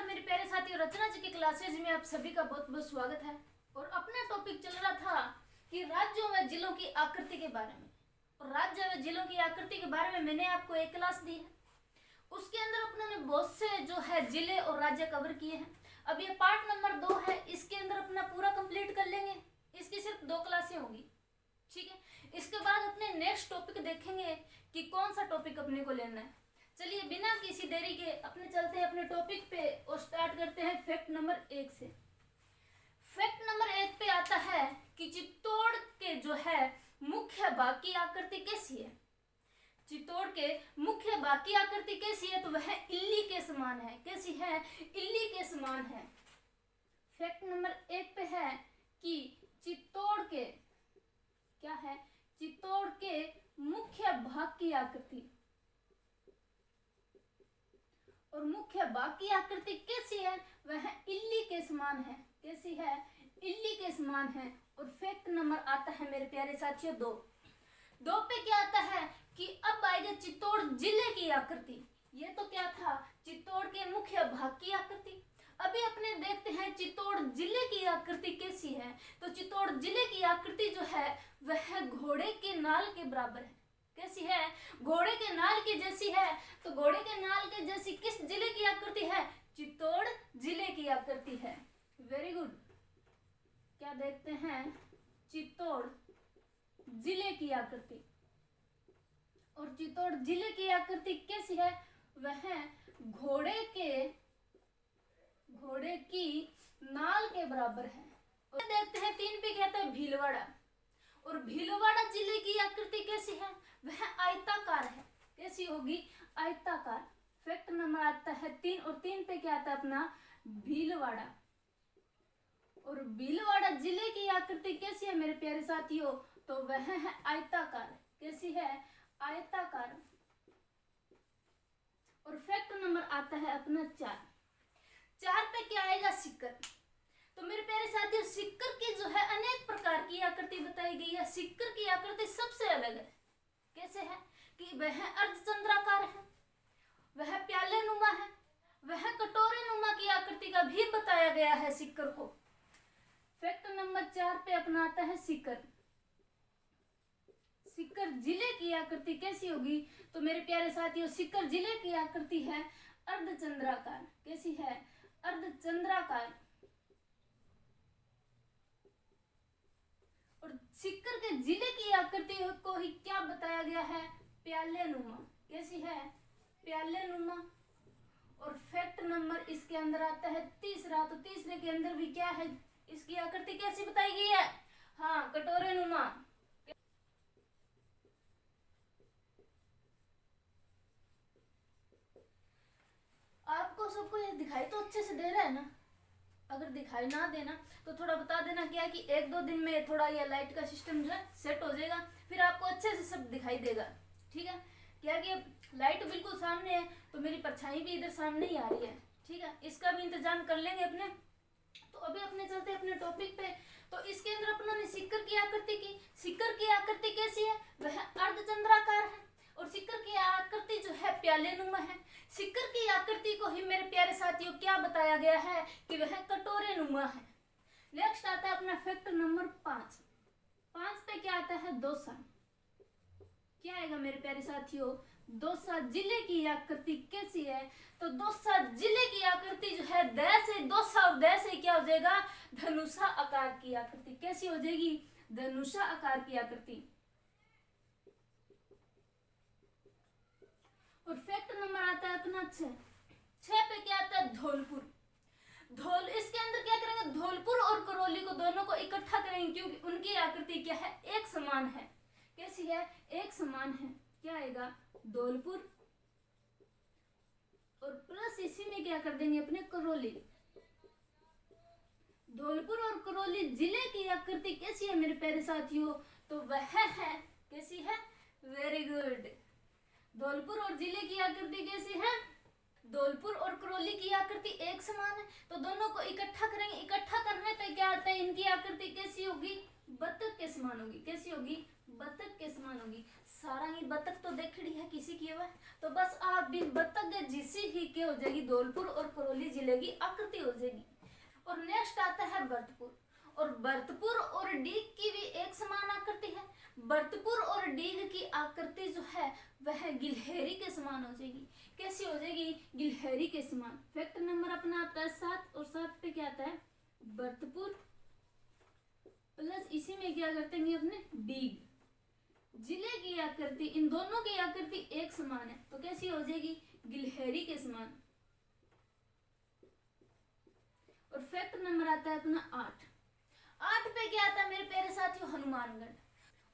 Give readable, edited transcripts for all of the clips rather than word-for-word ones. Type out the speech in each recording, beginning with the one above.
नमस्कार मेरे प्यारे साथियों, रचना जी की क्लासेज में आप सभी का बहुत बहुत स्वागत है। और अपना टॉपिक चल रहा था कि राज्यों व जिलों की आकृति के बारे में। और राज्य व जिलों की आकृति के बारे में मैंने आपको एक क्लास दी है, उसके अंदर अपने बहुत से जो है जिले और राज्य कवर किए हैं। अब ये पार्ट नंबर 2 है, इसके अंदर अपना पूरा कंप्लीट कर लेंगे। इसकी सिर्फ 2 क्लासें होगी, ठीक है। इसके बाद अपने नेक्स्ट टॉपिक देखेंगे कि कौन सा टॉपिक अपने को लेना है। चलिए बिना किसी देरी के अपने चलते हैं अपने टॉपिक पे और स्टार्ट करते हैं फैक्ट नंबर 1 से। फैक्ट नंबर 1 पे आता है कि चित्तौड़ के जो है मुख्य भाग की आकृति कैसी है। चित्तौड़ के मुख्य भाग की आकृति कैसी है, तो वह इल्ली के समान है। कैसी है? इल्ली के समान है। फैक्ट नंबर 1 पे है कि चित्तौड़ के क्या है, चित्तौड़ के मुख्य भाग की आकृति और मुख्य भाग की आकृति कैसी है, वह इल्ली के समान है। कैसी है? इल्ली के समान है। और फैक्ट नंबर आता है मेरे प्यारे साथियों 2 पे क्या आता है कि अब आएगा चित्तौड़ जिले की आकृति। ये तो क्या था, चित्तौड़ के मुख्य भाग की आकृति। अभी अपने देखते हैं चित्तौड़ जिले की आकृति कैसी है। तो चित्तौड़ जिले की आकृति जो है वह घोड़े के नाल के बराबर है। कैसी है? घोड़े के नाल की जैसी है। तो घोड़े के नाल के जैसी किस जिले की आकृति है? चित्तौड़ जिले की आकृति है। Very good. क्या देखते हैं? चित्तौड़ जिले की आकृति। और चित्तौड़ जिले की आकृति कैसी है? वह घोड़े की नाल के बराबर है। और देखते हैं 3 पे कहता है भीलवाड़ा। और भीलवाड़ा जिले की आकृति कैसी है? वह आयताकार है। कैसी होगी? आयताकार। फैक्ट नंबर आता है 3 और 3 पे क्या आता है अपना भीलवाड़ा। और भीलवाड़ा जिले की आकृति कैसी है मेरे प्यारे साथियों? तो वह है आयताकार। कैसी है? आयताकार। और फैक्ट नंबर आता है अपना 4 पे क्या आएगा? सिक्कर। तो मेरे प्यारे साथियों, सिक्कर की जो है अनेक प्रकार की आकृति बताई गई है। सिक्कर की आकृति सबसे अलग है। कैसे है? कि वह अर्धचंद्राकार है, वह प्याले नुमा है, वह कटोरे नुमा की आकृति का भी बताया गया है सिक्कर को। फैक्ट नंबर 4 पे अपना आता है सिक्कर। सिक्कर जिले की आकृति कैसी होगी? तो मेरे प्यारे साथियों, सिक्कर जिले की आकृति है अर्धचंद्राकार। कैसी है? अर्धचंद्राकार। और सिक्कर के जिले की आकृति को ही क्या बताया गया है? प्याले नुमा। कैसी है? प्याले नुमा। और फैक्ट नंबर इसके अंदर आता है तीसरा। तो तीसरे के अंदर भी क्या है, इसकी आकृति कैसी बताई गई है? हाँ, कटोरे नुमा। आपको सबको ये दिखाई तो अच्छे से दे रहा है ना? अगर दिखाई ना देना तो थोड़ा बता देना, क्या है कि 1-2 दिन में थोड़ा ये लाइट का सिस्टम जो है सेट हो जाएगा, फिर आपको अच्छे से सब दिखाई देगा। ठीक है? क्या कि लाइट बिल्कुल सामने है तो मेरी परछाई भी इधर सामने ही आ रही है। ठीक है? इसका भी इंतजाम कर लेंगे अपने। तो अभी अपने चलते अपने टॉपिक पे। तो इसके अंदर अपनों ने सिक्कर की आकृति की। सिक्कर की आकृति कैसी है? वह अर्धचंद्राकार है। और सिक्कर की आकृति जो है प्याले नुमा है। सिक्कर की आकृति को ही मेरे प्यारे साथियों क्या बताया गया है कि वह कटोरे नुमा है। नेक्स्ट आता है अपना फैक्ट नंबर 5 पे क्या आता है? दौसा। क्या आएगा मेरे प्यारे साथियों? दौसा जिले की आकृति कैसी है? तो दौसा जिले की आकृति जो है द से दौसा और द से क्या हो जाएगा? धनुषा आकार की आकृति। कैसी हो जाएगी? धनुषा आकार की आकृति। और फैक्ट नंबर आता है अपना 6 पे क्या आता है? धौलपुर। इसके अंदर क्या करेंगे? धौलपुर और करौली को दोनों को इकट्ठा करेंगे, क्योंकि उनकी आकृति क्या है? एक समान है। कैसी है? एक समान है। क्या आएगा? धौलपुर। और प्लस इसी में क्या कर देंगे अपने? करौली। धौलपुर और करौली जिले की आकृति कैसी है मेरे प्यारे साथियों? तो वह है, कैसी है? Very good. धौलपुर और जिले की आकृति कैसी है? धौलपुर और करौली की आकृति एक समान है। तो दोनों को इकट्ठा करेंगे। इकट्ठा करने पे क्या आता है? इनकी आकृति कैसी होगी? बतख के समान होगी। कैसी होगी? बतख के समान होगी। सारंगी बतख तो देखड़ी है किसी की हुआ, तो बस आप भी बतख जिसी ही के हो जाएगी धौलपुर और करौली जिले की आकृति हो जाएगी। और नेक्स्ट आता है भरतपुर, और भरतपुर और डीग की भी एक समान आकृति है। भरतपुर और डीग की आकृति जो है वह गिलहरी के समान हो जाएगी। कैसी हो जाएगी? गिलहरी के समान। फैक्ट नंबर अपना आता है 7, और 7 पे क्या आता है? भरतपुर प्लस इसी में क्या करते हैं अपने डीग जिले की आकृति, इन दोनों की आकृति एक समान है, तो कैसी हो जाएगी? गिलहरी के समान। और फैक्ट नंबर आता है अपना 8। 8 पे क्या आता है मेरे प्यारे साथियों? हनुमानगढ़।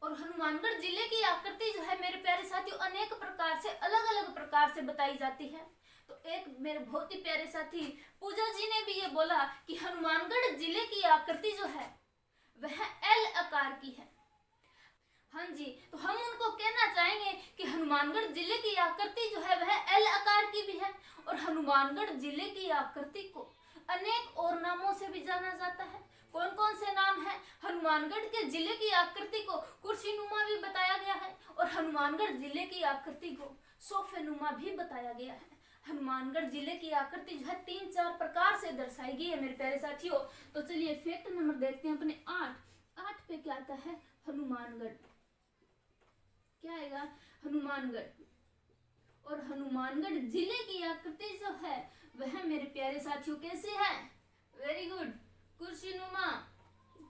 और हनुमानगढ़ जिले की आकृति जो है मेरे प्यारे साथियों अनेक प्रकार से, अलग अलग प्रकार से बताई जाती है। तो एक मेरे बहुत ही प्यारे साथी पूजा जी ने भी ये बोला कि हनुमानगढ़ जिले की आकृति जो है वह एल आकार की है। हाँ जी, तो हम उनको कहना चाहेंगे कि हनुमानगढ़ जिले की आकृति जो है वह एल आकार की भी है। और हनुमानगढ़ जिले की आकृति को अनेक और नामों से भी जाना जाता है। कौन कौन से नाम है? हनुमानगढ़ के जिले की आकृति को कुर्सीनुमा भी बताया गया है, और हनुमानगढ़ जिले की आकृति को सोफेनुमा भी बताया गया है। हनुमानगढ़ जिले की आकृति जो है 3-4 प्रकार से दर्शाई गई है मेरे प्यारे साथियों। तो चलिए फैक्ट नंबर देखते हैं अपने 8। 8 पे क्या आता है? हनुमानगढ़। क्या आएगा? हनुमानगढ़। और हनुमानगढ़ जिले की आकृति जो है वह मेरे प्यारे साथियों कैसी है? वेरी गुड, कुर्सीनुमा।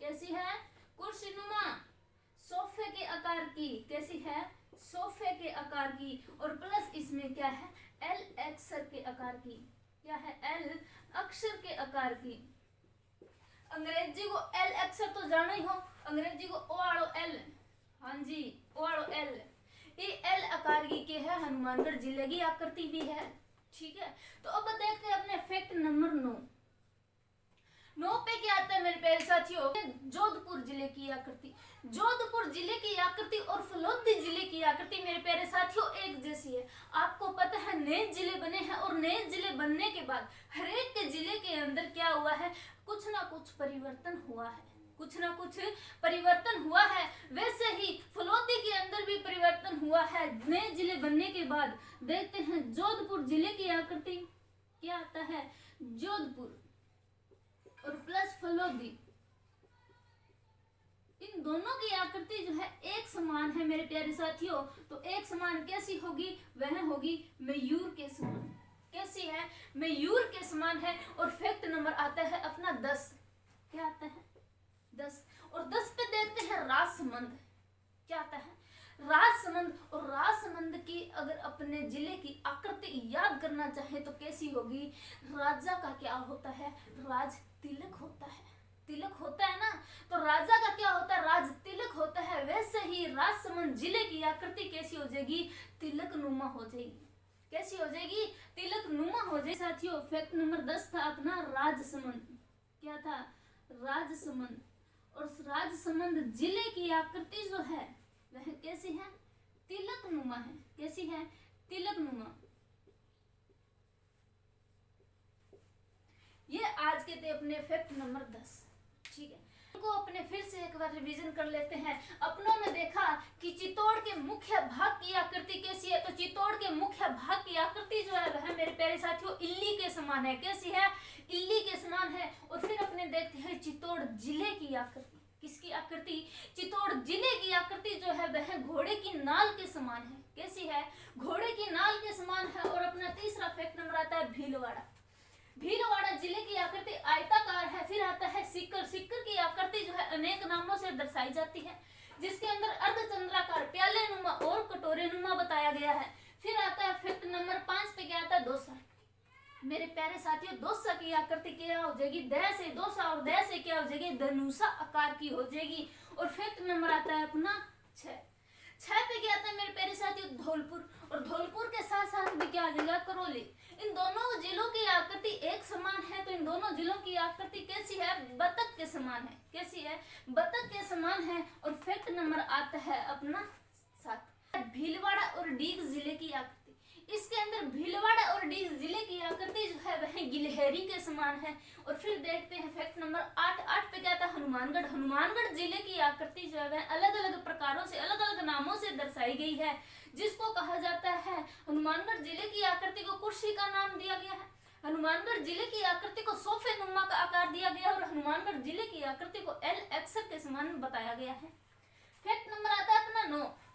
कैसी है? कुर्सीनुमा। सोफे के आकार की। कैसी है? सोफे के आकार की। और प्लस इसमें क्या है? एल अक्षर के आकार की। क्या है? एल अक्षर के आकार की। अंग्रेजी को एल अक्षर तो जानो ही हो, अंग्रेजी को ओ आड़ो एल। हाँ जी, ओ आड़ो एल। ये एल आकार की के है, हनुमानगढ़ जिले की आकृति भी है। ठीक है, तो अब देखते हैं अपने फैक्ट नंबर 9। 9 पे क्या आता है मेरे प्यारे साथियों? जोधपुर जिले की आकृति। जोधपुर जिले की आकृति और फलोदी जिले की आकृति मेरे प्यारे साथियों एक जैसी है। आपको पता है नए जिले बने हैं, और नए जिले बनने के बाद हर एक के जिले के अंदर क्या हुआ है? कुछ ना कुछ परिवर्तन हुआ है। कुछ ना कुछ परिवर्तन हुआ है। वैसे ही फलोदी के अंदर भी परिवर्तन हुआ है नए जिले बनने के बाद। देखते हैं जोधपुर जिले की आकृति क्या आता है? जोधपुर और प्लस फलोदी, इन दोनों की आकृति जो है एक समान है मेरे प्यारे साथियों। तो एक समान कैसी होगी? वह होगी मयूर के समान। कैसी है? मयूर के समान है। और फैक्ट नंबर आता है अपना 10। क्या आता है? 10। और 10 पे देखते हैं राजसमंद। क्या आता है? राजसमंद। और राजसमंद की अगर अपने जिले की आकृति याद करना चाहे तो कैसी होगी? राजा का क्या होता है? राज तिलक होता है। तिलक होता है ना, तो राजा का क्या होता है? राज तिलक होता है। वैसे ही राजसमंद जिले की आकृति कैसी हो जाएगी? तिलक नुमा हो जाएगी। कैसी हो जाएगी? तिलक नुमा हो जाएगी। साथियों फैक्ट नंबर 10 था अपना राजसमंद। क्या था? राजसमंद। और राजसमंद जिले की आकृति जो है वह कैसी है? तिलक नुमा है। कैसी है? तिलक नुमा। ये आज के थे अपने फैक्ट नंबर 10। ठीक है, इनको अपने फिर से एक बार रिवीजन कर लेते हैं। अपनों ने देखा कि चित्तौड़ के मुख्य भाग की आकृति कैसी है? तो चित्तौड़ के मुख्य भाग की आकृति जो है वह मेरे प्यारे साथियों इल्ली के समान है। कैसी है? इल्ली के समान है। और फिर अपने देखते हैं चित्तौड़ जिले की आकृति। किसकी आकृति? चित्तौड़ जिले की आकृति जो है वह घोड़े की नाल के समान है। कैसी है? घोड़े की नाल के समान है। और अपना तीसरा फैक्ट नंबर आता है भीलवाड़ा। भीलवाड़ा जिले की आकृति आयताकार है। फिर आता है सीकर। सीकर की आकृति जो है अनेक नामों से दर्शाई जाती है, जिसके अंदर अर्धचंद्राकार, प्याले नुमा और कटोरे नुमा बताया गया है। फिर आता है फैक्ट नंबर 5 पे क्या आता है? दोसा। मेरे प्यारे साथियों दोसा की आकृति क्या हो जाएगी? दह से दोसा, और दह से क्या हो जाएगी? धनुषा आकार की हो जाएगी। और फैक्ट नंबर आता है अपना 6। 6 पे क्या आता है मेरे प्यारे साथियों? धौलपुर। और धौलपुर के साथ साथ भी क्या आ जाएगा? करौली। इन दोनों जिलों की आकृति एक समान है। तो इन दोनों जिलों की आकृति कैसी है? बतख के समान है। कैसी है? बतख के समान है। और फैक्ट नंबर आता है अपना 7। भीलवाड़ा और डीग जिले की आकृति। इसके अंदर भीलवाड़ा और डीग जिले की आकृति जो है वह गिलहरी के समान है। और फिर देखते हैं फैक्ट नंबर 8। 8 पे क्या था? हनुमानगढ़। हनुमानगढ़ जिले की आकृति जो है वह अलग अलग प्रकारों से, अलग अलग नामों से दर्शाई गई है, जिसको कहा जाता है, हनुमानगढ़ जिले की आकृति को कुर्सी का नाम दिया गया है। हनुमानगढ़ जिले की आकृति को सोफे नुमा का आकार दिया गया और हनुमानगढ़ जिले की आकृति को एल एक्सर के समान बताया गया है। फैक्ट नंबर आता है अपना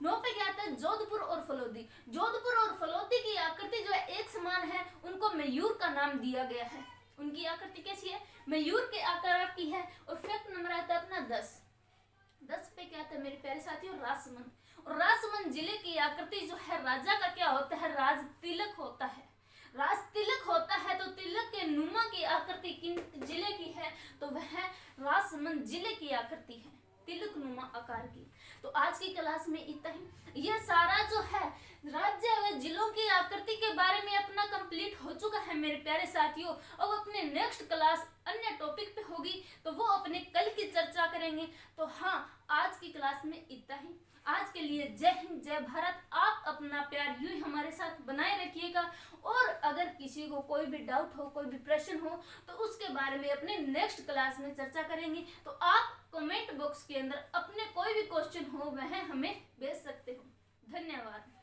9 पे क्या आता है, जोधपुर और फलोदी। जोधपुर और फलोदी की आकृति जो है एक समान है, उनको मयूर का नाम दिया गया है। उनकी आकृति कैसी है, मयूर के आकार की है। और फैक्ट नंबर आता है अपना 10 पे क्या आता है मेरे प्यारे साथियों, राजसमंद। और राजसमंद जिले की आकृति जो है राजा का क्या होता है, राज तिलक होता है। राज तिलक होता है तो तिलक के नुमा की आकृति किन जिले की है, तो वह राजसमंद जिले की आकृति है, तिलक नुमा आकार की। तो आज की क्लास में इतना ही। यह सारा जो है राज्य व जिलों की आकृति के बारे में अपना कंप्लीट हो चुका है मेरे प्यारे साथियों। अब अपने नेक्स्ट क्लास अन्य टॉपिक पे होगी तो वो अपने कल की चर्चा करेंगे। तो हाँ, आज की क्लास में इतना ही। आज के लिए जय हिंद, जय भारत। आप अपना प्यार यूं ही हमारे साथ बनाए रखिएगा। और अगर किसी को कोई भी डाउट हो, कोई भी प्रश्न हो, तो उसके बारे में अपने नेक्स्ट क्लास में चर्चा करेंगे। तो आप कमेंट बॉक्स के अंदर अपने कोई भी क्वेश्चन हो वह हमें भेज सकते हो। धन्यवाद।